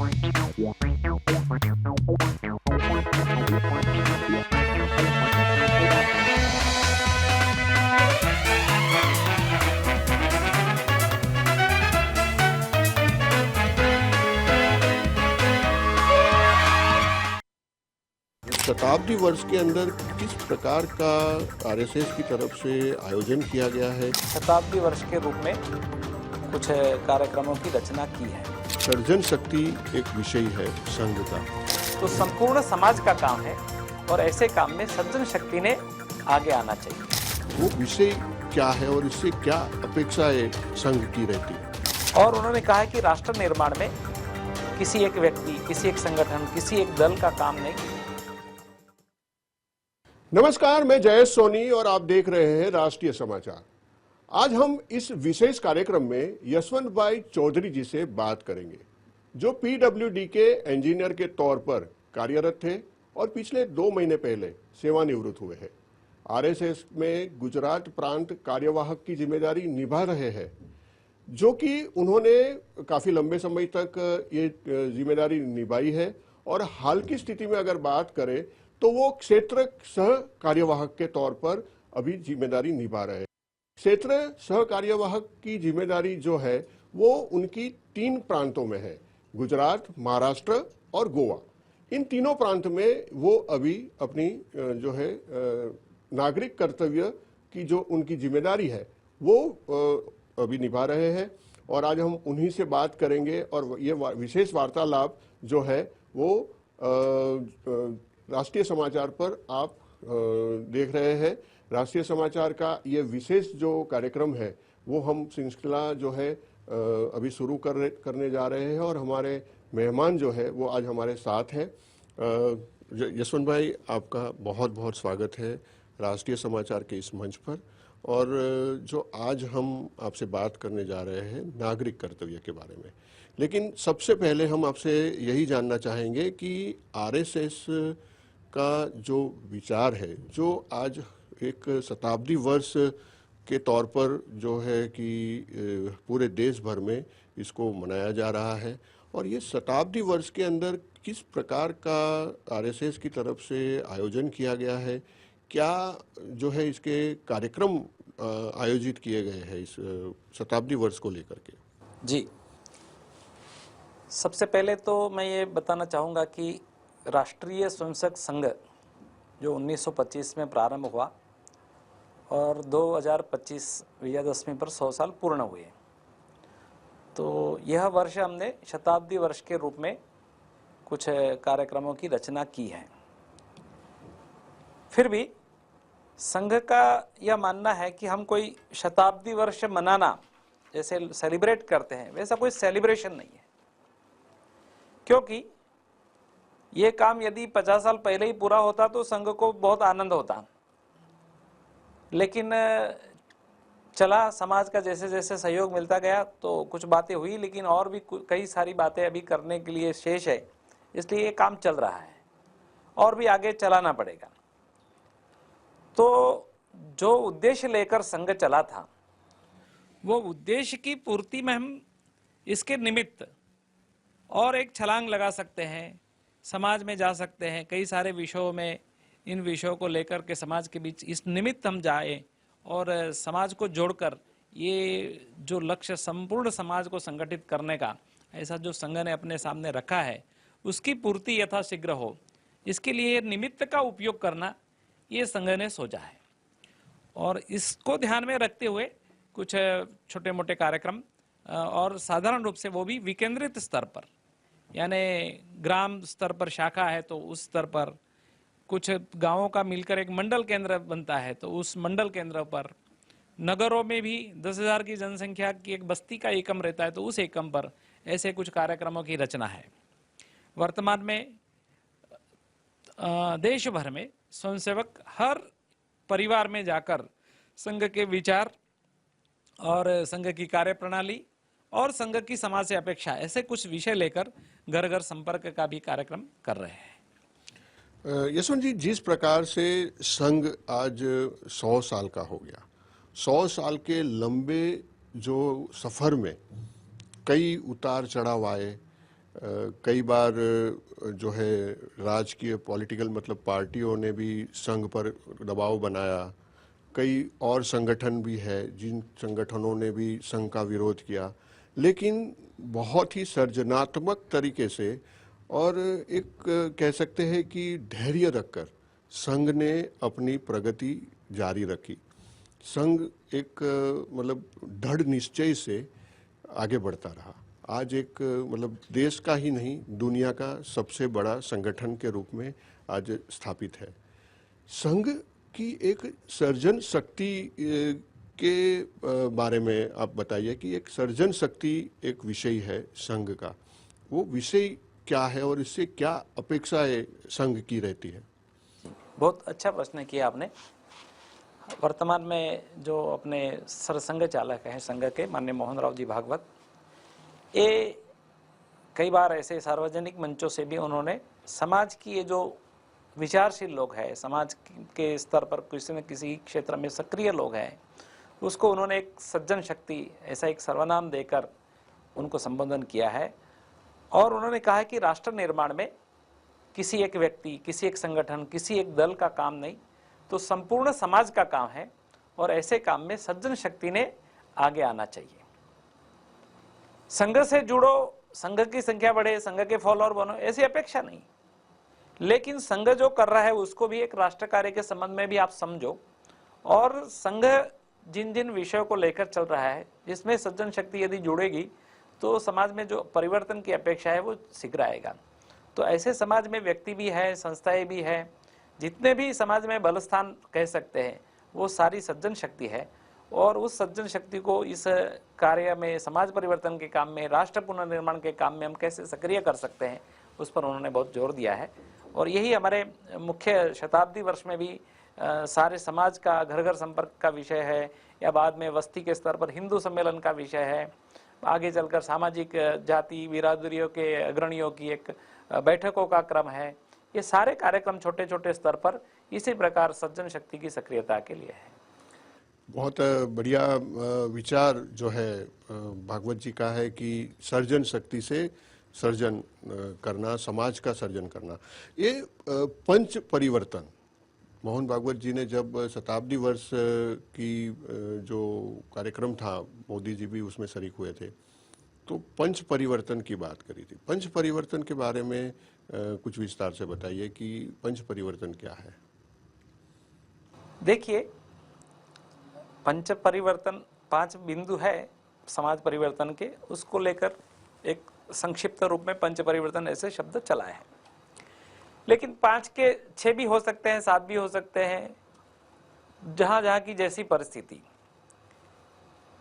शताब्दी वर्ष के अंदर किस प्रकार का आरएसएस की तरफ से आयोजन किया गया है? शताब्दी वर्ष के रूप में कुछ कार्यक्रमों की रचना की है। सर्जन शक्ति एक विषय है संघ का, तो संपूर्ण समाज का काम है और ऐसे काम में सर्जन शक्ति ने आगे आना चाहिए। वो विषय क्या है और इससे क्या अपेक्षाएं संघ की रहती है? और उन्होंने कहा है कि राष्ट्र निर्माण में किसी एक व्यक्ति, किसी एक संगठन, किसी एक दल का काम नहीं। नमस्कार, मैं जयेश सोनी और आप देख रहे हैं राष्ट्रीय समाचार। आज हम इस विशेष कार्यक्रम में यशवंत भाई चौधरी जी से बात करेंगे, जो पीडब्ल्यूडी के इंजीनियर के तौर पर कार्यरत थे और पिछले 2 महीने पहले सेवानिवृत्त हुए हैं। आरएसएस में गुजरात प्रांत कार्यवाहक की जिम्मेदारी निभा रहे हैं, जो कि उन्होंने काफी लंबे समय तक ये जिम्मेदारी निभाई है। और हाल की स्थिति में अगर बात करें तो वो क्षेत्र सह कार्यवाहक के तौर पर अभी जिम्मेदारी निभा रहे हैं। क्षेत्र सह कार्यवाहक की जिम्मेदारी जो है वो उनकी 3 प्रांतों में है, गुजरात, महाराष्ट्र और गोवा। इन तीनों प्रांत में वो अभी अपनी जो है नागरिक कर्तव्य की जो उनकी जिम्मेदारी है वो अभी निभा रहे हैं। और आज हम उन्हीं से बात करेंगे और ये विशेष वार्तालाप जो है वो राष्ट्रीय समाचार पर आप देख रहे हैं। राष्ट्रीय समाचार का ये विशेष जो कार्यक्रम है वो हम श्रृंखला जो है अभी शुरू करने जा रहे हैं और हमारे मेहमान जो है वो आज हमारे साथ हैं। यशवंत भाई, आपका बहुत बहुत स्वागत है राष्ट्रीय समाचार के इस मंच पर। और जो आज हम आपसे बात करने जा रहे हैं नागरिक कर्तव्य के बारे में, लेकिन सबसे पहले हम आपसे यही जानना चाहेंगे कि आरएसएस का जो विचार है, जो आज एक शताब्दी वर्ष के तौर पर जो है कि पूरे देश भर में इसको मनाया जा रहा है, और ये शताब्दी वर्ष के अंदर किस प्रकार का आरएसएस की तरफ से आयोजन किया गया है, क्या जो है इसके कार्यक्रम आयोजित किए गए हैं इस शताब्दी वर्ष को लेकर के? जी, सबसे पहले तो मैं ये बताना चाहूँगा कि राष्ट्रीय स्वयंसेवक संघ जो 1925 में प्रारंभ हुआ और 2025 विजयादशमी पर 100 साल पूर्ण हुए, तो यह वर्ष हमने शताब्दी वर्ष के रूप में कुछ कार्यक्रमों की रचना की है। फिर भी संघ का यह मानना है कि हम कोई शताब्दी वर्ष मनाना जैसे सेलिब्रेट करते हैं वैसा कोई सेलिब्रेशन नहीं है, क्योंकि ये काम यदि 50 साल पहले ही पूरा होता तो संघ को बहुत आनंद होता, लेकिन चला समाज का जैसे जैसे सहयोग मिलता गया तो कुछ बातें हुई, लेकिन और भी कई सारी बातें अभी करने के लिए शेष है, इसलिए ये काम चल रहा है और भी आगे चलाना पड़ेगा। तो जो उद्देश्य लेकर संघ चला था वो उद्देश्य की पूर्ति में हम इसके निमित्त और एक छलांग लगा सकते हैं, समाज में जा सकते हैं, कई सारे विषयों में इन विषयों को लेकर के समाज के बीच इस निमित्त हम जाए और समाज को जोड़कर ये जो लक्ष्य संपूर्ण समाज को संगठित करने का ऐसा जो संघ ने अपने सामने रखा है उसकी पूर्ति यथाशीघ्र हो, इसके लिए निमित्त का उपयोग करना ये संघ ने सोचा है। और इसको ध्यान में रखते हुए कुछ छोटे मोटे कार्यक्रम और साधारण रूप से वो भी विकेंद्रित स्तर पर, यानी ग्राम स्तर पर शाखा है तो उस स्तर पर, कुछ गांवों का मिलकर एक मंडल केंद्र बनता है तो उस मंडल केंद्र पर, नगरों में भी 10,000 की जनसंख्या की एक बस्ती का एकम रहता है तो उस एकम पर ऐसे कुछ कार्यक्रमों की रचना है। वर्तमान में देश भर में स्वयंसेवक हर परिवार में जाकर संघ के विचार और संघ की कार्यप्रणाली और संघ की समाज से अपेक्षा ऐसे कुछ विषय लेकर घर घर संपर्क का भी कार्यक्रम कर रहे हैं। यशवंत जी, जिस प्रकार से संघ आज 100 साल का हो गया, 100 साल के लंबे जो सफर में कई उतार चढ़ाव आए, कई बार जो है राजकीय पॉलिटिकल मतलब पार्टियों ने भी संघ पर दबाव बनाया। कई और संगठन भी है जिन संगठनों ने भी संघ का विरोध किया, लेकिन बहुत ही सर्जनात्मक तरीके से और एक कह सकते हैं कि धैर्य रखकर संघ ने अपनी प्रगति जारी रखी। संघ एक मतलब दृढ़ निश्चय से आगे बढ़ता रहा। आज एक मतलब देश का ही नहीं दुनिया का सबसे बड़ा संगठन के रूप में आज स्थापित है। संघ की एक सर्जन शक्ति के बारे में आप बताइए कि एक सर्जन शक्ति एक विषय है संघ का, वो विषय क्या है और इससे क्या अपेक्षाएं संघ की रहती है? बहुत अच्छा प्रश्न किया आपने। वर्तमान में जो अपने सरसंघ चालक हैं संघ के माननीय मोहन राव जी भागवत, ये कई बार ऐसे सार्वजनिक मंचों से भी उन्होंने समाज की ये जो विचारशील लोग हैं, समाज के स्तर पर किसी न किसी क्षेत्र में सक्रिय लोग हैं, उसको उन्होंने एक सज्जन शक्ति ऐसा एक सर्वनाम देकर उनको संबोधन किया है। और उन्होंने कहा है कि राष्ट्र निर्माण में किसी एक व्यक्ति, किसी एक संगठन, किसी एक दल का काम नहीं, तो संपूर्ण समाज का काम है और ऐसे काम में सज्जन शक्ति ने आगे आना चाहिए। संघ से जुड़ो, संघ की संख्या बढ़े, संघ के फॉलोअर बनो, ऐसी अपेक्षा नहीं, लेकिन संघ जो कर रहा है उसको भी एक राष्ट्र कार्य के संबंध में भी आप समझो। और संघ जिन जिन विषयों को लेकर चल रहा है, जिसमें सज्जन शक्ति यदि जुड़ेगी तो समाज में जो परिवर्तन की अपेक्षा है वो शीघ्र आएगा। तो ऐसे समाज में व्यक्ति भी है, संस्थाएं भी है, जितने भी समाज में बलस्थान कह सकते हैं वो सारी सज्जन शक्ति है। और उस सज्जन शक्ति को इस कार्य में, समाज परिवर्तन के काम में, राष्ट्र पुनर्निर्माण के काम में हम कैसे सक्रिय कर सकते हैं, उस पर उन्होंने बहुत जोर दिया है। और यही हमारे मुख्य शताब्दी वर्ष में भी सारे समाज का घर घर संपर्क का विषय है, या बाद में वस्ती के स्तर पर हिंदू सम्मेलन का विषय है, आगे चलकर सामाजिक जाति बिरादरियों के अग्रणियों की एक बैठकों का क्रम है। ये सारे कार्यक्रम छोटे छोटे स्तर पर इसी प्रकार सज्जन शक्ति की सक्रियता के लिए है। बहुत बढ़िया विचार जो है भागवत जी का है कि सर्जन शक्ति से सर्जन करना, समाज का सर्जन करना। ये पंच परिवर्तन मोहन भागवत जी ने जब शताब्दी वर्ष की जो कार्यक्रम था, मोदी जी भी उसमें शरीक हुए थे, तो पंच परिवर्तन की बात करी थी। पंच परिवर्तन के बारे में कुछ विस्तार से बताइए कि पंच परिवर्तन क्या है। देखिए, पंच परिवर्तन 5 बिंदु है समाज परिवर्तन के, उसको लेकर एक संक्षिप्त रूप में पंच परिवर्तन ऐसे शब्द चला है। लेकिन 5 के 6 भी हो सकते हैं, 7 भी हो सकते हैं, जहां जहां की जैसी परिस्थिति।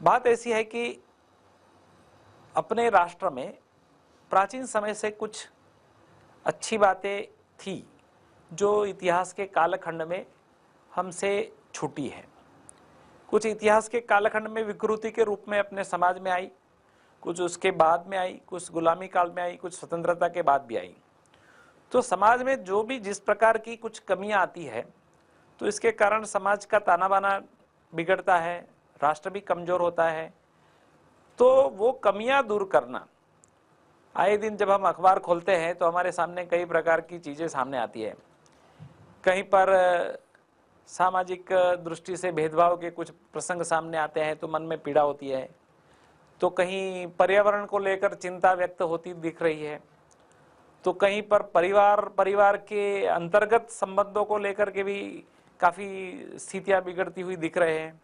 बात ऐसी है कि अपने राष्ट्र में प्राचीन समय से कुछ अच्छी बातें थी जो इतिहास के कालखंड में हमसे छूटी है। कुछ इतिहास के कालखंड में विकृति के रूप में अपने समाज में आई, कुछ उसके बाद में आई, कुछ गुलामी काल में आई, कुछ स्वतंत्रता के बाद भी आई। तो समाज में जो भी जिस प्रकार की कुछ कमियां आती है, तो इसके कारण समाज का ताना बाना बिगड़ता है, राष्ट्र भी कमजोर होता है। तो वो कमियां दूर करना, आए दिन जब हम अखबार खोलते हैं तो हमारे सामने कई प्रकार की चीजें सामने आती है। कहीं पर सामाजिक दृष्टि से भेदभाव के कुछ प्रसंग सामने आते हैं तो मन में पीड़ा होती है, तो कहीं पर्यावरण को लेकर चिंता व्यक्त होती दिख रही है, तो कहीं पर परिवार के अंतर्गत संबंधों को लेकर के भी काफी स्थितियां बिगड़ती हुई दिख रहे हैं।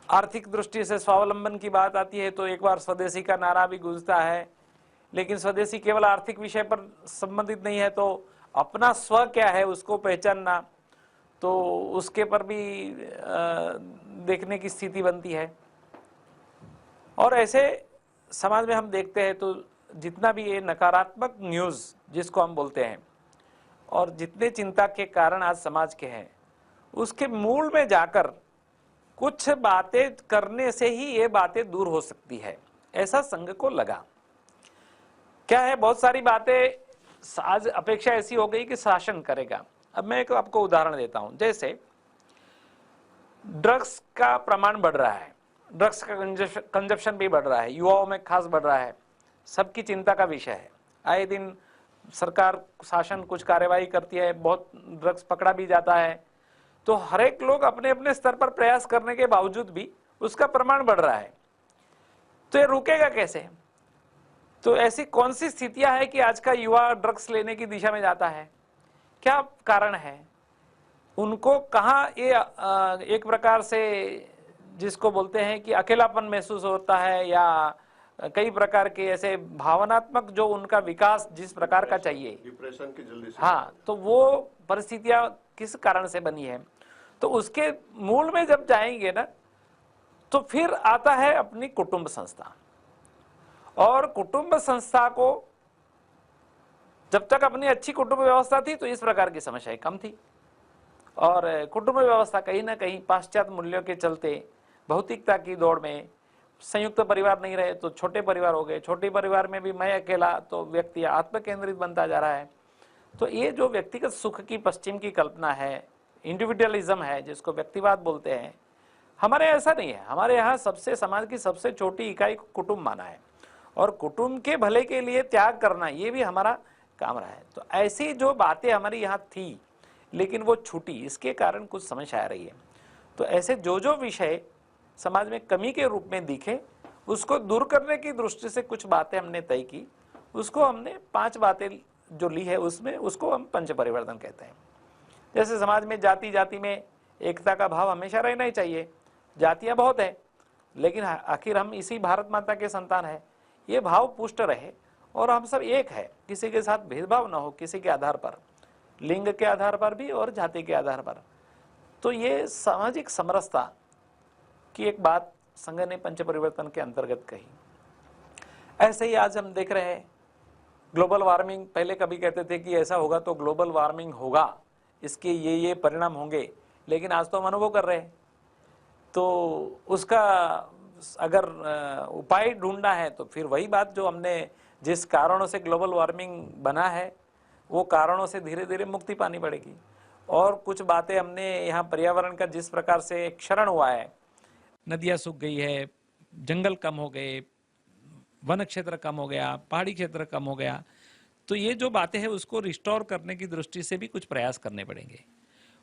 आर्थिक दृष्टि से स्वावलंबन की बात आती है तो एक बार स्वदेशी का नारा भी गूंजता है, लेकिन स्वदेशी केवल आर्थिक विषय पर संबंधित नहीं है, तो अपना स्व क्या है उसको पहचानना, तो उसके पर भी देखने की स्थिति बनती है। और ऐसे समाज में हम देखते हैं तो जितना भी ये नकारात्मक न्यूज़ जिसको हम बोलते हैं और जितने चिंता के कारण आज समाज के हैं, उसके मूल में जाकर कुछ बातें करने से ही ये बातें दूर हो सकती है, ऐसा संघ को लगा। क्या है, बहुत सारी बातें आज अपेक्षा ऐसी हो गई कि शासन करेगा। अब मैं एक आपको उदाहरण देता हूं, जैसे ड्रग्स का प्रमाण बढ़ रहा है, ड्रग्स का कंजप्शन भी बढ़ रहा है, युवाओं में खास बढ़ रहा है, सबकी चिंता का विषय है। आए दिन सरकार शासन कुछ कार्यवाही करती है, बहुत ड्रग्स पकड़ा भी जाता है, तो हर एक लोग अपने अपने स्तर पर प्रयास करने के बावजूद भी उसका प्रमाण बढ़ रहा है। तो ये रुकेगा कैसे? तो ऐसी कौन सी स्थितियां है कि आज का युवा ड्रग्स लेने की दिशा में जाता है? क्या कारण है? उनको कहाँ ये एक प्रकार से जिसको बोलते हैं कि अकेलापन महसूस होता है, या कई प्रकार के ऐसे भावनात्मक जो उनका विकास जिस प्रकार का चाहिए, डिप्रेशन की जल्दी से, हाँ, तो वो परिस्थितियां किस कारण से बनी है, तो उसके मूल में जब जाएंगे ना, तो फिर आता है अपनी कुटुंब संस्था। और कुटुंब संस्था को जब तक अपनी अच्छी कुटुंब व्यवस्था थी तो इस प्रकार की समस्याएं कम थी, और कुटुंब व्यवस्था कहीं ना कहीं पाश्चात्य मूल्यों के चलते भौतिकता की दौड़ में संयुक्त परिवार नहीं रहे तो छोटे परिवार हो गए, छोटे परिवार में भी मैं अकेला, तो व्यक्ति आत्म केंद्रित बनता जा रहा है। तो ये जो व्यक्तिगत सुख की पश्चिम की कल्पना है, इंडिविजुअलिज्म है, जिसको व्यक्तिवाद बोलते हैं, हमारे ऐसा नहीं है। हमारे यहाँ सबसे समाज की सबसे छोटी इकाई को कुटुंब माना है, और कुटुंब के भले के लिए त्याग करना ये भी हमारा काम रहा है। तो ऐसी जो बातें हमारी यहाँ थी लेकिन वो छूटी, इसके कारण कुछ समस्या आ रही है। तो ऐसे जो जो विषय समाज में कमी के रूप में दिखे, उसको दूर करने की दृष्टि से कुछ बातें हमने तय की। उसको हमने 5 बातें जो ली है, उसमें उसको हम पंच परिवर्तन कहते हैं। जैसे समाज में जाति जाति में एकता का भाव हमेशा रहना ही चाहिए। जातियां बहुत है, लेकिन आखिर हम इसी भारत माता के संतान है, ये भाव पुष्ट रहे और हम सब एक है, किसी के साथ भेदभाव ना हो, किसी के आधार पर, लिंग के आधार पर भी और जाति के आधार पर। तो ये सामाजिक समरसता की एक बात संघ ने पंच परिवर्तन के अंतर्गत कही। ऐसे ही आज हम देख रहे हैं ग्लोबल वार्मिंग, पहले कभी कहते थे कि ऐसा होगा तो ग्लोबल वार्मिंग होगा, इसके ये परिणाम होंगे, लेकिन आज तो हम अनुभव कर रहे हैं। तो उसका अगर उपाय ढूंढना है तो फिर वही बात जो हमने जिस कारणों से ग्लोबल वार्मिंग बना है, वो कारणों से धीरे धीरे मुक्ति पानी पड़ेगी। और कुछ बातें हमने यहाँ पर्यावरण का जिस प्रकार से क्षरण हुआ है, नदियाँ सूख गई है, जंगल कम हो गए, वन क्षेत्र कम हो गया, पहाड़ी क्षेत्र कम हो गया, तो ये जो बातें हैं उसको रिस्टोर करने की दृष्टि से भी कुछ प्रयास करने पड़ेंगे।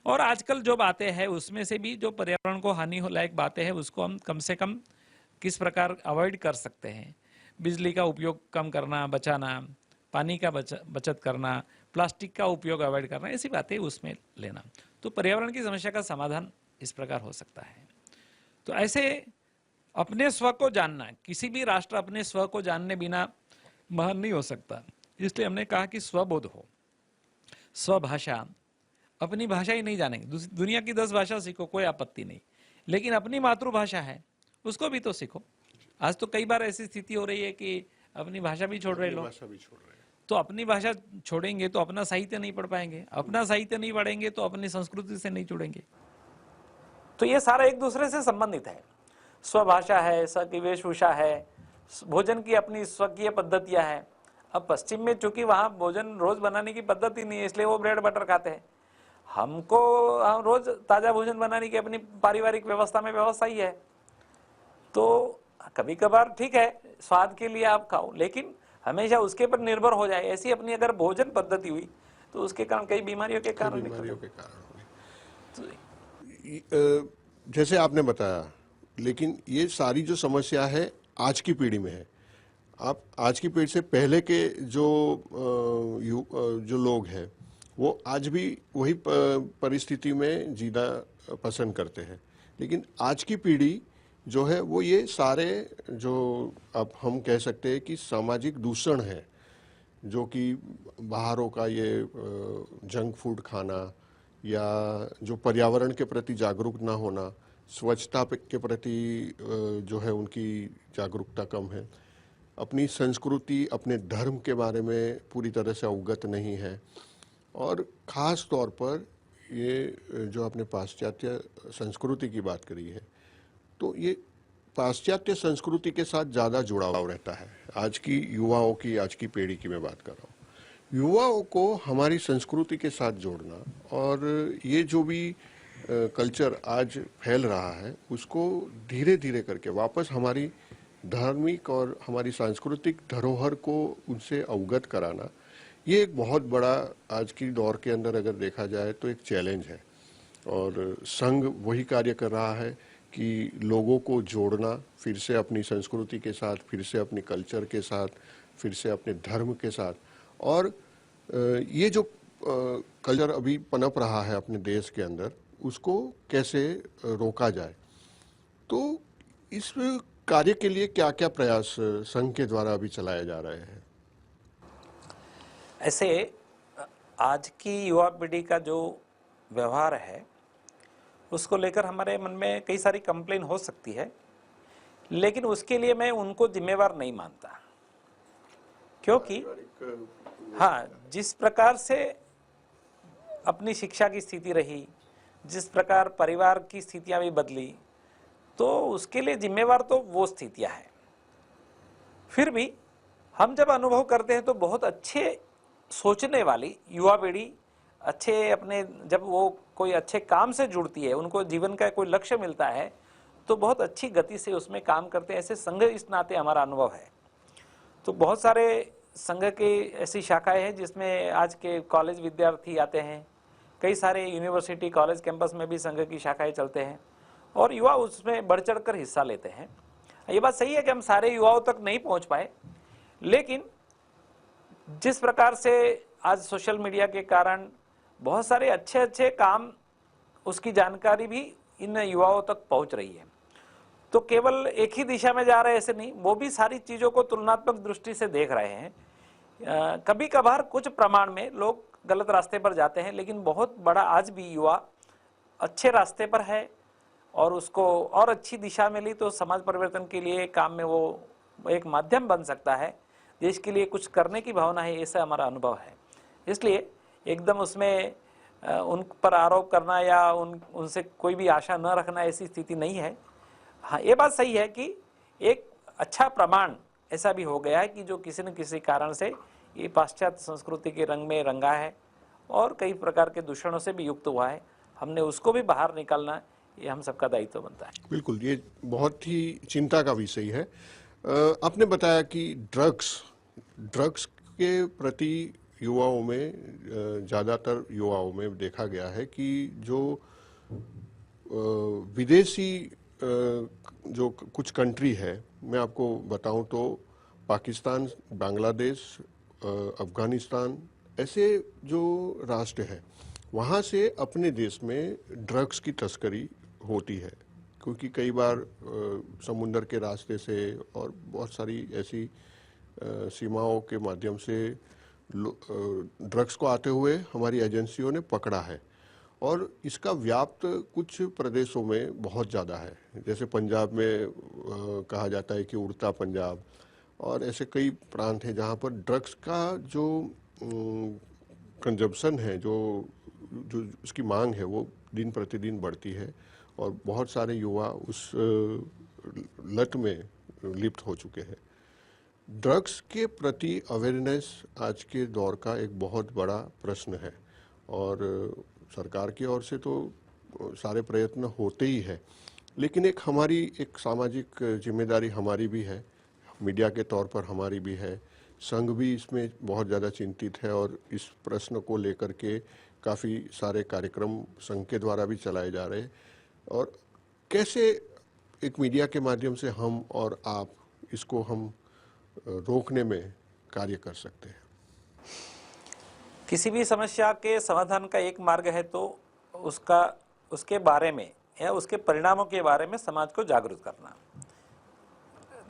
और आजकल जो बातें हैं उसमें से भी जो पर्यावरण को हानि हो लायक बातें हैं उसको हम कम से कम किस प्रकार अवॉइड कर सकते हैं। बिजली का उपयोग कम करना, बचाना, पानी का बचत करना, प्लास्टिक का उपयोग अवॉइड करना, ऐसी बातें उसमें लेना, तो पर्यावरण की समस्या का समाधान इस प्रकार हो सकता है। तो ऐसे अपने स्व को जानना, किसी भी राष्ट्र अपने स्व को जानने बिना महान नहीं हो सकता। इसलिए हमने कहा कि स्वबोध हो, स्वभाषा, अपनी भाषा ही नहीं जानेंगे, दुनिया की 10 भाषा सीखो, कोई आपत्ति नहीं, लेकिन अपनी मातृभाषा है उसको भी तो सीखो। आज तो कई बार ऐसी स्थिति हो रही है कि अपनी भाषा भी छोड़ रहे लोग, तो अपनी भाषा छोड़ेंगे तो अपना साहित्य नहीं पढ़ पाएंगे, अपना साहित्य नहीं पढ़ेंगे तो अपनी संस्कृति से नहीं जुड़ेंगे। तो ये सारा एक दूसरे से संबंधित है। स्वभाषा है, स्व की वेशभूषा है, भोजन की अपनी स्वकीय पद्धतियां हैं। अब पश्चिम में चूंकि वहां भोजन रोज बनाने की पद्धति नहीं है, इसलिए वो ब्रेड बटर खाते हैं। हम रोज ताजा भोजन बनाने की अपनी पारिवारिक व्यवस्था में व्यवस्था ही है। तो कभी कभार ठीक है, स्वाद के लिए आप खाओ, लेकिन हमेशा उसके पर निर्भर हो जाए, ऐसी अपनी अगर भोजन पद्धति हुई तो उसके कारण कई बीमारियों के कारण जैसे आपने बताया। लेकिन ये सारी जो समस्या है आज की पीढ़ी में है। आप आज की पीढ़ी से पहले के जो लोग हैं वो आज भी वही परिस्थिति में जीना पसंद करते हैं, लेकिन आज की पीढ़ी जो है वो ये सारे जो अब हम कह सकते हैं कि सामाजिक दूषण है, जो कि बाहरों का ये जंक फूड खाना, या जो पर्यावरण के प्रति जागरूक ना होना, स्वच्छता के प्रति जो है उनकी जागरूकता कम है, अपनी संस्कृति अपने धर्म के बारे में पूरी तरह से अवगत नहीं है, और ख़ास तौर पर ये जो आपने पाश्चात्य संस्कृति की बात करी है, तो ये पाश्चात्य संस्कृति के साथ ज़्यादा जुड़ाव रहता है। आज की युवाओं की, आज की पीढ़ी की मैं बात कर रहा हूँ, युवाओं को हमारी संस्कृति के साथ जोड़ना, और ये जो भी कल्चर आज फैल रहा है उसको धीरे धीरे करके वापस हमारी धार्मिक और हमारी सांस्कृतिक धरोहर को उनसे अवगत कराना, ये एक बहुत बड़ा आज की दौर के अंदर अगर देखा जाए तो एक चैलेंज है। और संघ वही कार्य कर रहा है कि लोगों को जोड़ना, फिर से अपनी संस्कृति के साथ, फिर से अपनी कल्चर के साथ, फिर से अपने धर्म के साथ। और ये जो कल्चर अभी पनप रहा है अपने देश के अंदर, उसको कैसे रोका जाए। तो इस कार्य के लिए क्या क्या प्रयास संघ के द्वारा अभी चलाए जा रहे हैं? ऐसे आज की युवा पीढ़ी का जो व्यवहार है उसको लेकर हमारे मन में कई सारी कंप्लेन हो सकती है, लेकिन उसके लिए मैं उनको जिम्मेवार नहीं मानता। क्योंकि हाँ, जिस प्रकार से अपनी शिक्षा की स्थिति रही, जिस प्रकार परिवार की स्थितियां भी बदली, तो उसके लिए जिम्मेवार तो वो स्थितियां हैं। फिर भी हम जब अनुभव करते हैं तो बहुत अच्छे सोचने वाली युवा पीढ़ी, अच्छे अपने जब वो कोई अच्छे काम से जुड़ती है, उनको जीवन का कोई लक्ष्य मिलता है, तो बहुत अच्छी गति से उसमें काम करते हैं। ऐसे संघ इस नाते हमारा अनुभव है। तो बहुत सारे संघ की ऐसी शाखाएं हैं जिसमें आज के कॉलेज विद्यार्थी आते हैं, कई सारे यूनिवर्सिटी कॉलेज कैंपस में भी संघ की शाखाएं चलते हैं और युवा उसमें बढ़ चढ़ कर हिस्सा लेते हैं। ये बात सही है कि हम सारे युवाओं तक नहीं पहुंच पाए, लेकिन जिस प्रकार से आज सोशल मीडिया के कारण बहुत सारे अच्छे अच्छे काम, उसकी जानकारी भी इन युवाओं तक पहुंच रही है। तो केवल एक ही दिशा में जा रहे ऐसे नहीं, वो भी सारी चीज़ों को तुलनात्मक दृष्टि से देख रहे हैं। कभी कभार कुछ प्रमाण में लोग गलत रास्ते पर जाते हैं, लेकिन बहुत बड़ा आज भी युवा अच्छे रास्ते पर है और उसको और अच्छी दिशा मिली तो समाज परिवर्तन के लिए काम में वो एक माध्यम बन सकता है। देश के लिए कुछ करने की भावना है, ऐसा हमारा अनुभव है। इसलिए एकदम उसमें उन पर आरोप करना या उनसे कोई भी आशा न रखना ऐसी स्थिति नहीं है। हाँ, ये बात सही है कि एक अच्छा प्रमाण ऐसा भी हो गया है कि जो किसी न किसी कारण से ये पाश्चात्य संस्कृति के रंग में रंगा है और कई प्रकार के दूषणों से भी युक्त हुआ है। हमने उसको भी बाहर निकालना, ये हम सबका दायित्व बनता है। बिल्कुल, ये बहुत ही चिंता का विषय है। आपने बताया कि ड्रग्स के प्रति युवाओं में, ज़्यादातर युवाओं में देखा गया है कि जो विदेशी जो कुछ कंट्री है, मैं आपको बताऊं तो पाकिस्तान, बांग्लादेश, अफगानिस्तान, ऐसे जो राष्ट्र हैं, वहाँ से अपने देश में ड्रग्स की तस्करी होती है। क्योंकि कई बार समुंदर के रास्ते से और बहुत सारी ऐसी सीमाओं के माध्यम से ड्रग्स को आते हुए हमारी एजेंसियों ने पकड़ा है। और इसका व्याप्त कुछ प्रदेशों में बहुत ज़्यादा है, जैसे पंजाब में कहा जाता है कि उड़ता पंजाब, और ऐसे कई प्रांत हैं जहाँ पर ड्रग्स का जो कंजप्शन है, जो उसकी मांग है, वो दिन प्रतिदिन बढ़ती है और बहुत सारे युवा उस लत में लिप्त हो चुके हैं। ड्रग्स के प्रति अवेयरनेस आज के दौर का एक बहुत बड़ा प्रश्न है और सरकार की ओर से तो सारे प्रयत्न होते ही है, लेकिन एक हमारी एक सामाजिक जिम्मेदारी हमारी भी है, मीडिया के तौर पर हमारी भी है। संघ भी इसमें बहुत ज़्यादा चिंतित है और इस प्रश्न को लेकर के काफ़ी सारे कार्यक्रम संघ के द्वारा भी चलाए जा रहे हैं। और कैसे एक मीडिया के माध्यम से हम और आप इसको हम रोकने में कार्य कर सकते हैं? किसी भी समस्या के समाधान का एक मार्ग है तो उसके बारे में या उसके परिणामों के बारे में समाज को जागरूक करना।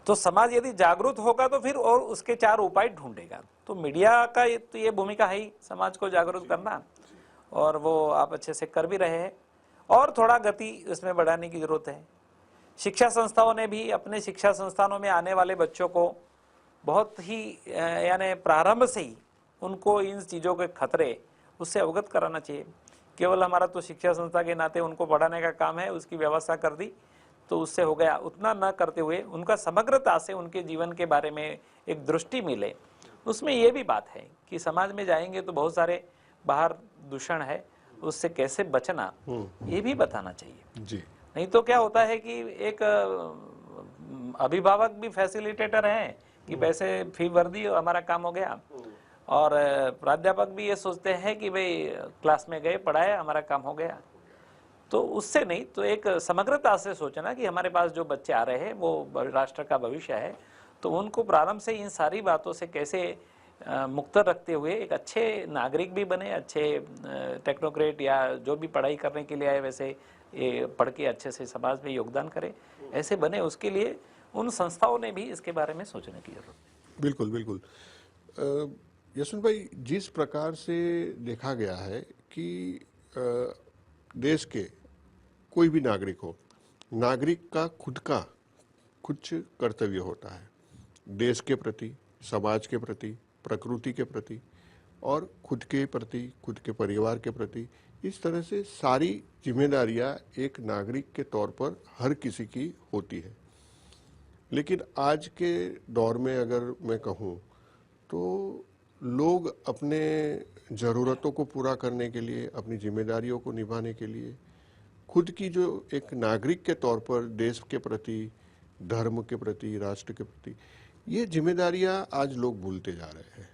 तो समाज यदि जागरूक होगा तो फिर और उसके चार उपाय ढूंढेगा। तो मीडिया का तो ये भूमिका है ही समाज को जागरूक करना, और वो आप अच्छे से कर भी रहे हैं और थोड़ा गति उसमें बढ़ाने की जरूरत है। शिक्षा संस्थाओं ने भी अपने शिक्षा संस्थानों में आने वाले बच्चों को बहुत ही यानी प्रारंभ से ही उनको इन चीज़ों के खतरे उससे अवगत कराना चाहिए। केवल हमारा तो शिक्षा संस्था के नाते उनको पढ़ाने का काम है, उसकी व्यवस्था कर दी तो उससे हो गया, उतना न करते हुए उनका समग्रता से उनके जीवन के बारे में एक दृष्टि मिले। उसमें ये भी बात है कि समाज में जाएंगे तो बहुत सारे बाहर दूषण है, उससे कैसे बचना ये भी बताना चाहिए जी। नहीं तो क्या होता है कि एक अभिभावक भी फैसिलिटेटर हैं कि पैसे फी भर दी और हमारा काम हो गया, और प्राध्यापक भी ये सोचते हैं कि भाई क्लास में गए, पढ़ाए, हमारा काम हो गया। तो उससे नहीं, तो एक समग्रता से सोचना कि हमारे पास जो बच्चे आ रहे हैं वो राष्ट्र का भविष्य है, तो उनको प्रारंभ से इन सारी बातों से कैसे मुक्त रखते हुए एक अच्छे नागरिक भी बने, अच्छे टेक्नोक्रेट या जो भी पढ़ाई करने के लिए आए वैसे ये पढ़ के अच्छे से समाज में योगदान करें, ऐसे बने, उसके लिए उन संस्थाओं ने भी इसके बारे में सोचने की जरूरत है। बिल्कुल बिल्कुल। यशवंत भाई, जिस प्रकार से देखा गया है कि देश के कोई भी नागरिक हो, नागरिक का खुद का कुछ कर्तव्य होता है, देश के प्रति, समाज के प्रति, प्रकृति के प्रति और खुद के प्रति, खुद के परिवार के प्रति। इस तरह से सारी जिम्मेदारियां एक नागरिक के तौर पर हर किसी की होती है। लेकिन आज के दौर में अगर मैं कहूँ तो लोग अपने ज़रूरतों को पूरा करने के लिए, अपनी जिम्मेदारियों को निभाने के लिए खुद की जो एक नागरिक के तौर पर देश के प्रति, धर्म के प्रति, राष्ट्र के प्रति, ये जिम्मेदारियां आज लोग भूलते जा रहे हैं।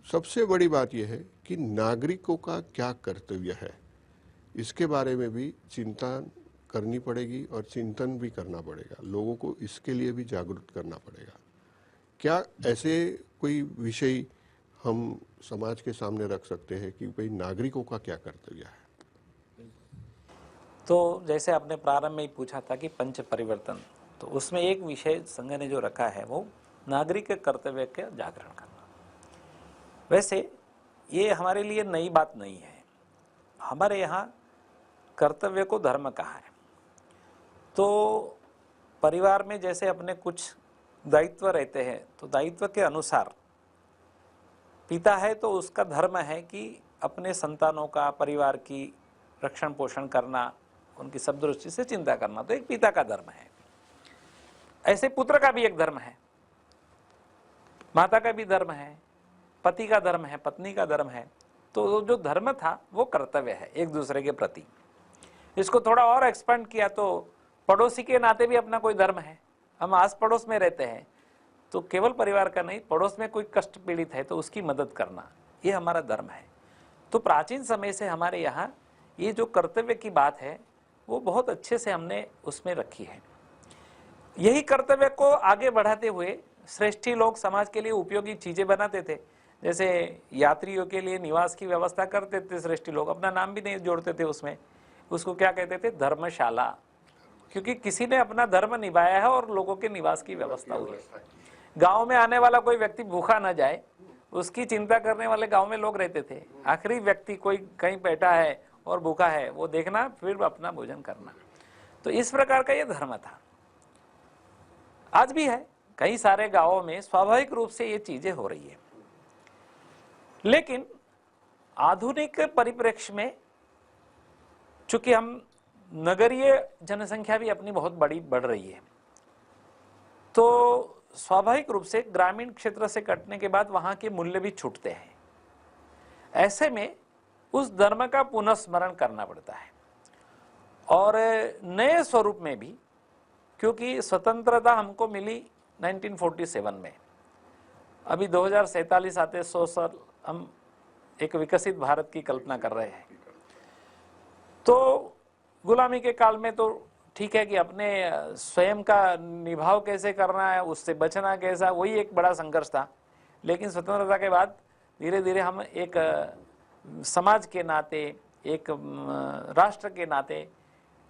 सबसे बड़ी बात यह है कि नागरिकों का क्या कर्तव्य है, इसके बारे में भी चिंता करनी पड़ेगी और चिंतन भी करना पड़ेगा। लोगों को इसके लिए भी जागरूक करना पड़ेगा। क्या ऐसे कोई विषय हम समाज के सामने रख सकते हैं कि भाई नागरिकों का क्या कर्तव्य है? तो जैसे आपने प्रारंभ में ही पूछा था कि पंच परिवर्तन, तो उसमें एक विषय संघ ने जो रखा है वो नागरिक के कर्तव्य का जागरण करना। वैसे ये हमारे लिए नई बात नहीं है, हमारे यहाँ कर्तव्य को धर्म कहा है। तो परिवार में जैसे अपने कुछ दायित्व रहते हैं, तो दायित्व के अनुसार पिता है तो उसका धर्म है कि अपने संतानों का, परिवार की रक्षण पोषण करना, उनकी सब दृष्टि से चिंता करना, तो एक पिता का धर्म है। ऐसे पुत्र का भी एक धर्म है, माता का भी धर्म है, पति का धर्म है, पत्नी का धर्म है। तो जो धर्म था वो कर्तव्य है एक दूसरे के प्रति। इसको थोड़ा और एक्सपेंड किया तो पड़ोसी के नाते भी अपना कोई धर्म है। हम आस पड़ोस में रहते हैं तो केवल परिवार का नहीं, पड़ोस में कोई कष्ट पीड़ित है तो उसकी मदद करना, ये हमारा धर्म है। तो प्राचीन समय से हमारे यहाँ ये जो कर्तव्य की बात है वो बहुत अच्छे से हमने उसमें रखी है। यही कर्तव्य को आगे बढ़ाते हुए श्रेष्ठी लोग समाज के लिए उपयोगी चीजें बनाते थे। जैसे यात्रियों के लिए निवास की व्यवस्था करते थे श्रेष्ठी लोग, अपना नाम भी नहीं जोड़ते थे उसमें, उसको क्या कहते थे? धर्मशाला, क्योंकि किसी ने अपना धर्म निभाया है और लोगों के निवास की व्यवस्था हुई है। गांव में आने वाला कोई व्यक्ति भूखा न जाए, उसकी चिंता करने वाले गांव में लोग रहते थे। आखिरी व्यक्ति कोई कहीं बैठा है और भूखा है वो देखना, फिर अपना भोजन करना। तो इस प्रकार का ये धर्म था, आज भी है। कई सारे गांवों में स्वाभाविक रूप से ये चीजें हो रही है। लेकिन आधुनिक परिप्रेक्ष्य में चूंकि हम नगरीय जनसंख्या भी अपनी बहुत बड़ी बढ़ रही है, तो स्वाभाविक रूप से ग्रामीण क्षेत्र से कटने के बाद वहां के मूल्य भी छूटते हैं। ऐसे में उस धर्म का पुनर्स्मरण करना पड़ता है और नए स्वरूप में भी, क्योंकि स्वतंत्रता हमको मिली 1947 में, अभी 2047 आते 100 साल हम एक विकसित भारत की कल्पना कर रहे हैं। तो गुलामी के काल में तो ठीक है कि अपने स्वयं का निभाव कैसे करना है, उससे बचना कैसा, वही एक बड़ा संघर्ष था। लेकिन स्वतंत्रता के बाद धीरे धीरे हम एक समाज के नाते, एक राष्ट्र के नाते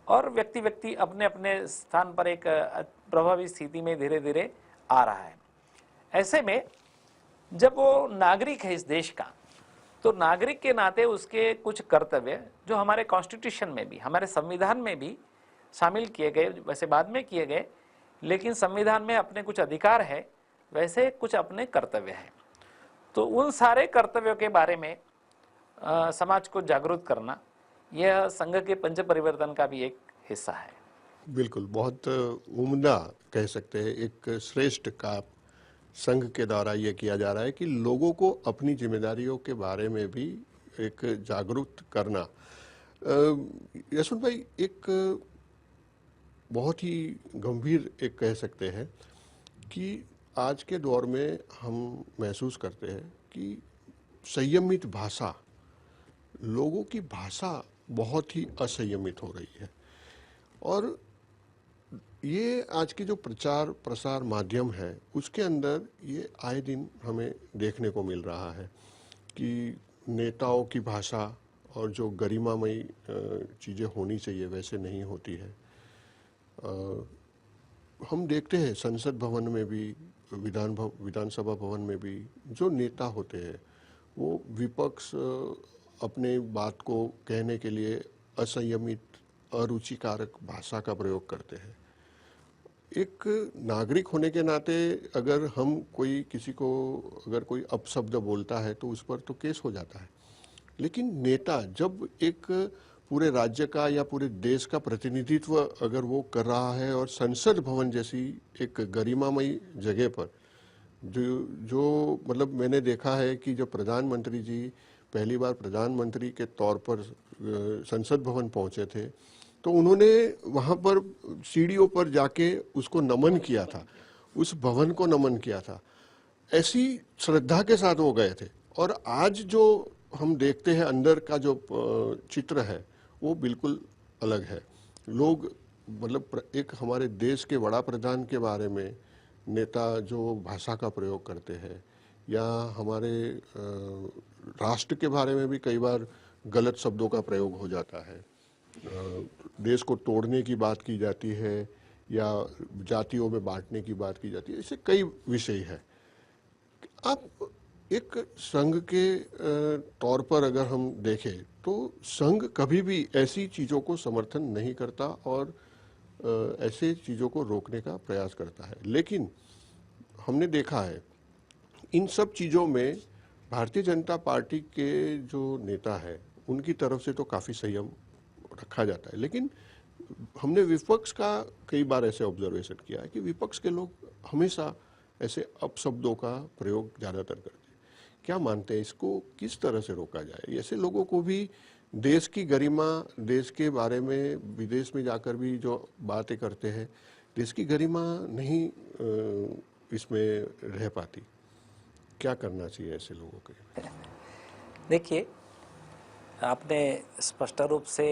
और व्यक्ति व्यक्ति अपने अपने स्थान पर एक प्रभावी स्थिति में धीरे धीरे आ रहा है। ऐसे में जब वो नागरिक है इस देश का, तो नागरिक के नाते उसके कुछ कर्तव्य जो हमारे कॉन्स्टिट्यूशन में भी, हमारे संविधान में भी शामिल किए गए, वैसे बाद में किए गए, लेकिन संविधान में अपने कुछ अधिकार है, वैसे कुछ अपने कर्तव्य है। तो उन सारे कर्तव्यों के बारे में समाज को जागरूक करना, यह संघ के पंच परिवर्तन का भी एक हिस्सा है। बिल्कुल, बहुत उम्दा कह सकते हैं, एक श्रेष्ठ काम संघ के द्वारा यह किया जा रहा है कि लोगों को अपनी जिम्मेदारियों के बारे में भी एक जागरूक करना। यशवंत भाई, एक बहुत ही गंभीर एक कह सकते हैं कि आज के दौर में हम महसूस करते हैं कि संयमित भाषा, लोगों की भाषा बहुत ही असंयमित हो रही है। और ये आज के जो प्रचार प्रसार माध्यम है उसके अंदर ये आए दिन हमें देखने को मिल रहा है कि नेताओं की भाषा और जो गरिमामयी चीज़ें होनी चाहिए वैसे नहीं होती है। हम देखते हैं संसद भवन में भी, विधानसभा भवन में भी जो नेता होते हैं वो विपक्ष अपने बात को कहने के लिए असंयमित, अरुचिकारक भाषा का प्रयोग करते हैं। एक नागरिक होने के नाते अगर हम कोई किसी को अगर कोई अपशब्द बोलता है तो उस पर तो केस हो जाता है, लेकिन नेता जब एक पूरे राज्य का या पूरे देश का प्रतिनिधित्व अगर वो कर रहा है और संसद भवन जैसी एक गरिमामयी जगह पर जो मतलब मैंने देखा है कि जब प्रधानमंत्री जी पहली बार प्रधानमंत्री के तौर पर संसद भवन पहुंचे थे तो उन्होंने वहां पर सीढ़ियों पर जाके उसको नमन किया था, उस भवन को नमन किया था, ऐसी श्रद्धा के साथ वो गए थे। और आज जो हम देखते हैं अंदर का जो चित्र है वो बिल्कुल अलग है। लोग मतलब एक हमारे देश के वड़ा प्रधान के बारे में नेता जो भाषा का प्रयोग करते हैं या हमारे राष्ट्र के बारे में भी कई बार गलत शब्दों का प्रयोग हो जाता है। देश को तोड़ने की बात की जाती है या जातियों में बांटने की बात की जाती है, ऐसे कई विषय है। आप एक संघ के तौर पर अगर हम देखें तो संघ कभी भी ऐसी चीज़ों को समर्थन नहीं करता और ऐसे चीज़ों को रोकने का प्रयास करता है। लेकिन हमने देखा है इन सब चीज़ों में भारतीय जनता पार्टी के जो नेता है उनकी तरफ से तो काफ़ी संयम रखा जाता है, लेकिन हमने विपक्ष का कई बार ऐसे ऑब्जर्वेशन किया है कि विपक्ष के लोग हमेशा ऐसे अपशब्दों का प्रयोग ज़्यादातर करते हैं। क्या मानते हैं इसको किस तरह से रोका जाए? ऐसे लोगों को भी देश की गरिमा, देश के बारे में विदेश में जाकर भी जो बातें करते हैं, देश की गरिमा नहीं इसमें रह पाती। क्या करना चाहिए ऐसे लोगों के? देखिए, आपने स्पष्ट रूप से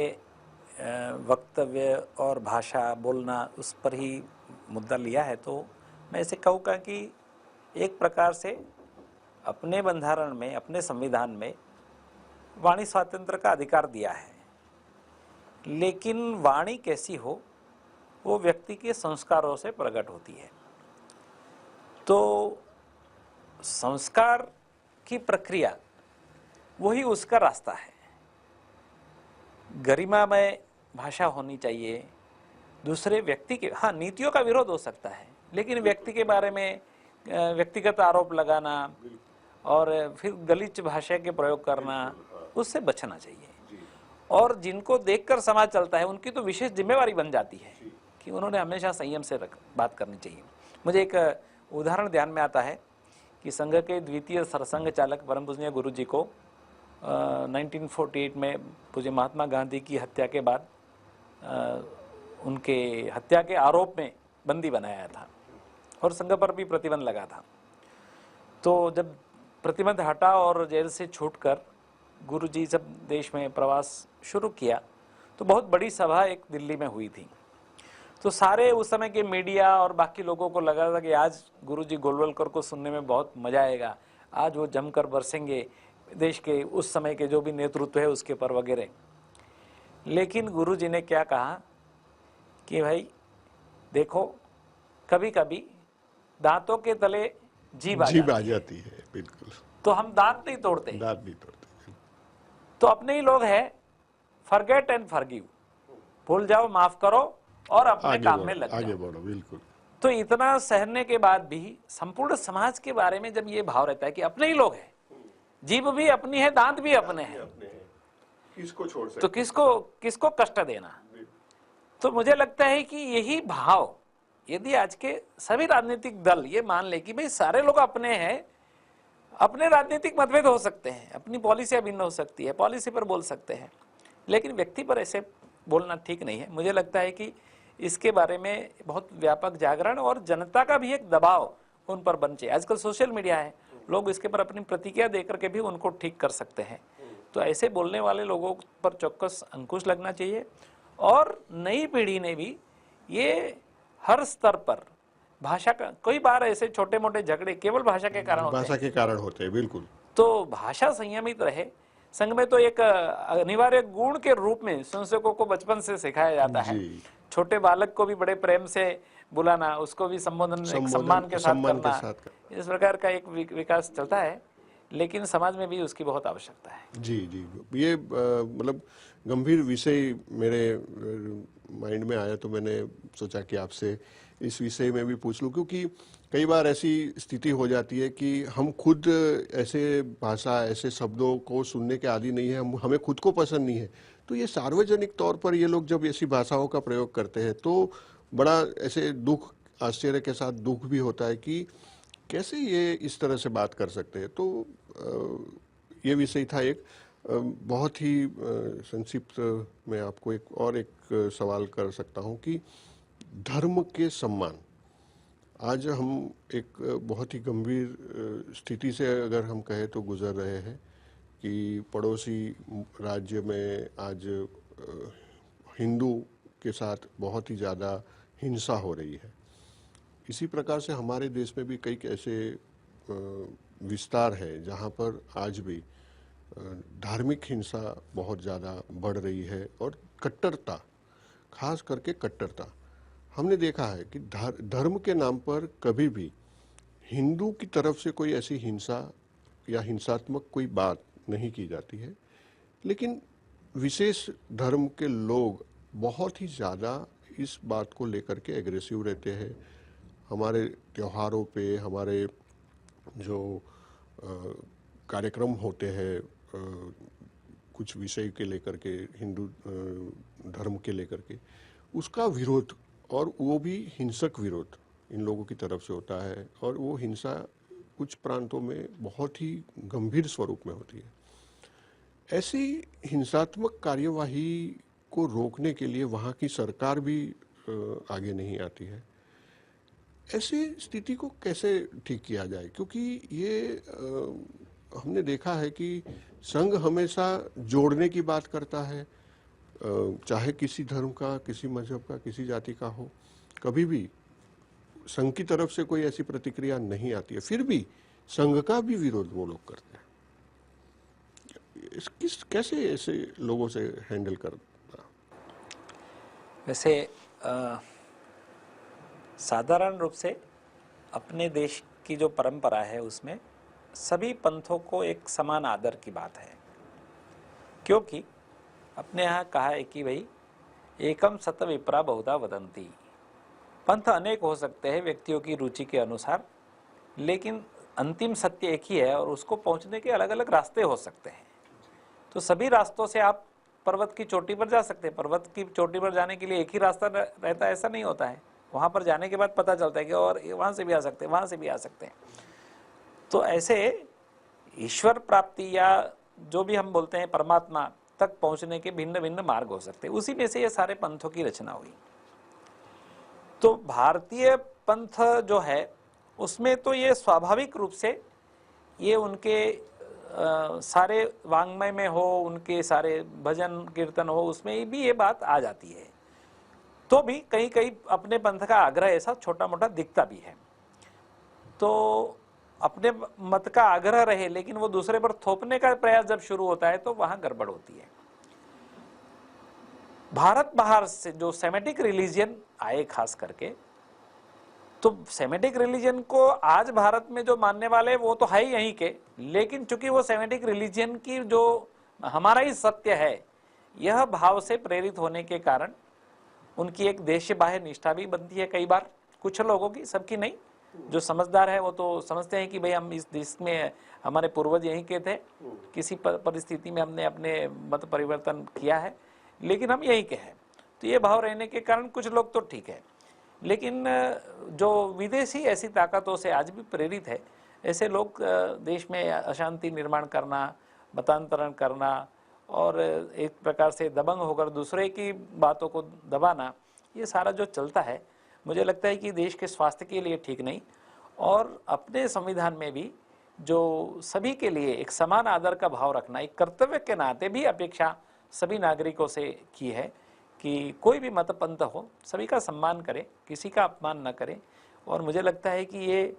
वक्तव्य और भाषा बोलना उस पर ही मुद्दा लिया है, तो मैं ऐसे कहूँगा कि एक प्रकार से अपने बंधारण में, अपने संविधान में वाणी स्वातंत्र्य का अधिकार दिया है, लेकिन वाणी कैसी हो वो व्यक्ति के संस्कारों से प्रकट होती है। तो संस्कार की प्रक्रिया वही उसका रास्ता है। गरिमामय भाषा होनी चाहिए। दूसरे व्यक्ति के, हाँ, नीतियों का विरोध हो सकता है, लेकिन व्यक्ति के बारे में व्यक्तिगत आरोप लगाना और फिर गलीच भाषा के प्रयोग करना, उससे बचना चाहिए। और जिनको देखकर समाज चलता है उनकी तो विशेष जिम्मेवारी बन जाती है कि उन्होंने हमेशा संयम से बात करनी चाहिए। मुझे एक उदाहरण ध्यान में आता है कि संघ के द्वितीय सरसंघ चालक परम पूजनीय गुरु जी को 1948 में पूज्य महात्मा गांधी की हत्या के बाद उनके हत्या के आरोप में बंदी बनाया था और संघ पर भी प्रतिबंध लगा था। तो जब प्रतिबंध हटा और जेल से छूटकर गुरुजी जब देश में प्रवास शुरू किया तो बहुत बड़ी सभा एक दिल्ली में हुई थी। तो सारे उस समय के मीडिया और बाकी लोगों को लगा था कि आज गुरुजी गोलवलकर को सुनने में बहुत मजा आएगा, आज वो जमकर बरसेंगे देश के उस समय के जो भी नेतृत्व है उसके पर वगैरह। लेकिन गुरुजी ने क्या कहा कि भाई देखो, कभी कभी दांतों के तले जीभ आ जाती है। बिल्कुल। तो हम दांत नहीं तोड़ते। तो अपने ही लोग हैं, फॉरगेट एंड फॉरगिव, भूल जाओ, माफ करो और अपने काम में लग जाओ। आगे बढ़ो। बिल्कुल। तो इतना सहने के बाद भी संपूर्ण समाज के बारे में जब ये भाव रहता है कि अपने ही लोग हैं, जीभ भी अपनी है, दांत भी अपने हैं, किसको छोड़ सकते, तो किसको कष्ट देना। तो मुझे लगता है कि यही भाव यदि आज के सभी राजनीतिक दल ये मान ले कि भाई सारे लोग अपने हैं, अपने राजनीतिक मतभेद हो सकते हैं, अपनी पॉलिसियां भिन्न हो सकती है, पॉलिसी पर बोल सकते हैं, लेकिन व्यक्ति पर ऐसे बोलना ठीक नहीं है। मुझे लगता है कि इसके बारे में बहुत व्यापक जागरण और जनता का भी एक दबाव उन पर बन चाहिए। आजकल सोशल मीडिया है, लोग इसके पर अपनी प्रतिक्रिया देकर के भी उनको ठीक कर सकते हैं। तो ऐसे बोलने वाले लोगों पर चौकस अंकुश लगना चाहिए और नई पीढ़ी ने भी ये हर स्तर पर भाषा का, कई बार ऐसे छोटे मोटे झगड़े केवल भाषा के कारण होते हैं, भाषा के कारण होते हैं, बिल्कुल। तो भाषा संयमित रहे। संघ में तो एक अनिवार्य गुण के रूप में शिक्षकों को बचपन से सिखाया जाता है। जी। छोटे बालक को भी बड़े प्रेम से बुलाना, उसको भी संबोधन एक सम्मान के साथ करना, इस प्रकार का एक विकास चलता है, लेकिन समाज में भी उसकी बहुत आवश्यकता है। जी जी, ये मतलब गंभीर विषय मेरे माइंड में आया, तो मैंने सोचा कि आपसे इस विषय में भी पूछ लूं, क्योंकि कई बार ऐसी स्थिति हो जाती है कि हम खुद ऐसे भाषा, ऐसे शब्दों को सुनने के आदी नहीं है, हमें खुद को पसंद नहीं है, तो ये सार्वजनिक तौर पर ये लोग जब ऐसी भाषाओं का प्रयोग करते हैं तो बड़ा ऐसे दुख, आश्चर्य के साथ दुख भी होता है कि कैसे ये इस तरह से बात कर सकते हैं। तो ये विषय था एक बहुत ही संक्षिप्त। मैं आपको एक सवाल कर सकता हूं कि धर्म के सम्मान, आज हम एक बहुत ही गंभीर स्थिति से अगर हम कहें तो गुजर रहे हैं कि पड़ोसी राज्य में आज हिंदू के साथ बहुत ही ज़्यादा हिंसा हो रही है। इसी प्रकार से हमारे देश में भी कई ऐसे विस्तार है जहाँ पर आज भी धार्मिक हिंसा बहुत ज़्यादा बढ़ रही है और कट्टरता, खास करके कट्टरता। हमने देखा है कि धर्म के नाम पर कभी भी हिंदू की तरफ से कोई ऐसी हिंसा या हिंसात्मक कोई बात नहीं की जाती है, लेकिन विशेष धर्म के लोग बहुत ही ज़्यादा इस बात को लेकर के एग्रेसिव रहते हैं। हमारे त्योहारों पे, हमारे जो कार्यक्रम होते हैं कुछ विषय के लेकर के, हिंदू धर्म के लेकर के, उसका विरोध, और वो भी हिंसक विरोध इन लोगों की तरफ से होता है, और वो हिंसा कुछ प्रांतों में बहुत ही गंभीर स्वरूप में होती है। ऐसी हिंसात्मक कार्यवाही को रोकने के लिए वहाँ की सरकार भी आगे नहीं आती है। ऐसी स्थिति को कैसे ठीक किया जाए, क्योंकि ये हमने देखा है कि संघ हमेशा जोड़ने की बात करता है, चाहे किसी धर्म का, किसी मजहब का, किसी जाति का हो, कभी भी संघ की तरफ से कोई ऐसी प्रतिक्रिया नहीं आती है, फिर भी संघ का भी विरोध वो लोग करते हैं। कैसे ऐसे लोगों से हैंडल करना? वैसे साधारण रूप से अपने देश की जो परंपरा है उसमें सभी पंथों को एक समान आदर की बात है, क्योंकि अपने यहाँ कहा है कि भाई एकम सत विप्रा बहुधा वदंती। पंथ अनेक हो सकते हैं व्यक्तियों की रुचि के अनुसार, लेकिन अंतिम सत्य एक ही है और उसको पहुँचने के अलग अलग रास्ते हो सकते हैं। तो सभी रास्तों से आप पर्वत की चोटी पर जा सकते हैं। पर्वत की चोटी पर जाने के लिए एक ही रास्ता रहता है ऐसा नहीं होता है, वहाँ पर जाने के बाद पता चलता है कि और वहाँ से भी आ सकते हैं, वहाँ से भी आ सकते हैं। तो ऐसे ईश्वर प्राप्ति या जो भी हम बोलते हैं परमात्मा तक पहुँचने के भिन्न भिन्न मार्ग हो सकते हैं, उसी में से ये सारे पंथों की रचना हुई। तो भारतीय पंथ जो है उसमें तो ये स्वाभाविक रूप से ये उनके सारे वांग्मय में हो, उनके सारे भजन कीर्तन हो, उसमें भी ये बात आ जाती है। तो भी कहीं कहीं अपने पंथ का आग्रह ऐसा छोटा मोटा दिखता भी है। तो अपने मत का आग्रह रहे लेकिन वो दूसरे पर थोपने का प्रयास जब शुरू होता है तो वहां गड़बड़ होती है। भारत बाहर से जो सेमेटिक रिलीजियन आए खास करके, तो सेमेटिक रिलीजन को आज भारत में जो मानने वाले वो तो है ही यहीं के, लेकिन चूंकि वो सेमेटिक रिलीजन की जो हमारा ही सत्य है यह भाव से प्रेरित होने के कारण उनकी एक देश बाह्य निष्ठा भी बनती है कई बार, कुछ लोगों की, सबकी नहीं। जो समझदार है वो तो समझते हैं कि भाई हम इस देश में, हमारे पूर्वज यहीं के थे, किसी परिस्थिति में हमने अपने मत परिवर्तन किया है लेकिन हम यहीं के हैं। तो ये भाव रहने के कारण कुछ लोग तो ठीक है, लेकिन जो विदेशी ऐसी ताकतों से आज भी प्रेरित है, ऐसे लोग देश में अशांति निर्माण करना, मतांतरण करना और एक प्रकार से दबंग होकर दूसरे की बातों को दबाना, ये सारा जो चलता है, मुझे लगता है कि देश के स्वास्थ्य के लिए ठीक नहीं, और अपने संविधान में भी जो सभी के लिए एक समान आदर का भाव रखना, एक कर्तव्य के नाते भी अपेक्षा सभी नागरिकों से की है कि कोई भी मत पंथ हो, सभी का सम्मान करें, किसी का अपमान न करें। और मुझे लगता है कि ये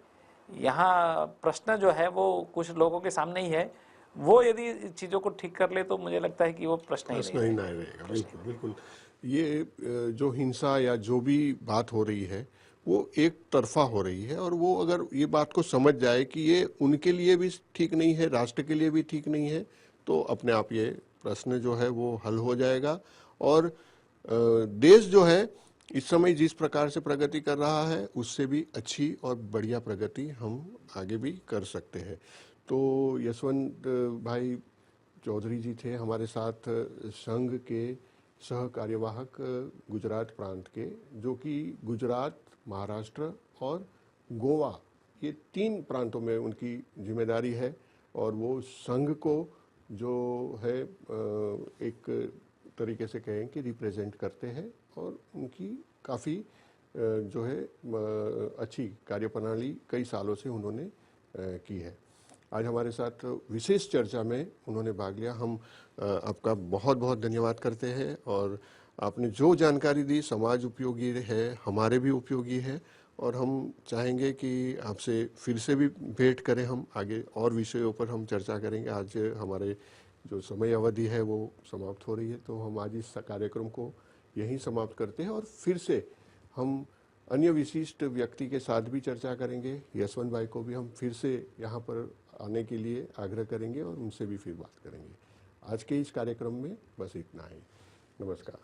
यहाँ प्रश्न जो है वो कुछ लोगों के सामने ही है, वो यदि चीज़ों को ठीक कर ले तो मुझे लगता है कि वो प्रश्न ही नहीं रहेगा। बिल्कुल बिल्कुल। ये जो हिंसा या जो भी बात हो रही है वो एक तरफा हो रही है, और वो अगर ये बात को समझ जाए कि ये उनके लिए भी ठीक नहीं है, राष्ट्र के लिए भी ठीक नहीं है, तो अपने आप ये प्रश्न जो है वो हल हो जाएगा। और देश जो है इस समय जिस प्रकार से प्रगति कर रहा है उससे भी अच्छी और बढ़िया प्रगति हम आगे भी कर सकते हैं। तो यशवंत भाई चौधरी जी थे हमारे साथ, संघ के सह कार्यवाहक गुजरात प्रांत के, जो कि गुजरात, महाराष्ट्र और गोवा, ये 3 प्रांतों में उनकी जिम्मेदारी है। और वो संघ को जो है एक तरीके से कहें कि रिप्रेजेंट करते हैं, और उनकी काफ़ी जो है अच्छी कार्यप्रणाली कई सालों से उन्होंने की है। आज हमारे साथ विशेष चर्चा में उन्होंने भाग लिया। हम आपका बहुत बहुत धन्यवाद करते हैं, और आपने जो जानकारी दी समाज उपयोगी है, हमारे भी उपयोगी है, और हम चाहेंगे कि आपसे फिर से भी भेंट करें, हम आगे और विषयों पर हम चर्चा करेंगे। आज हमारे जो समय अवधि है वो समाप्त हो रही है, तो हम आज इस कार्यक्रम को यहीं समाप्त करते हैं, और फिर से हम अन्य विशिष्ट व्यक्ति के साथ भी चर्चा करेंगे। यशवंत भाई को भी हम फिर से यहाँ पर आने के लिए आग्रह करेंगे और उनसे भी फिर बात करेंगे। आज के इस कार्यक्रम में बस इतना ही। नमस्कार।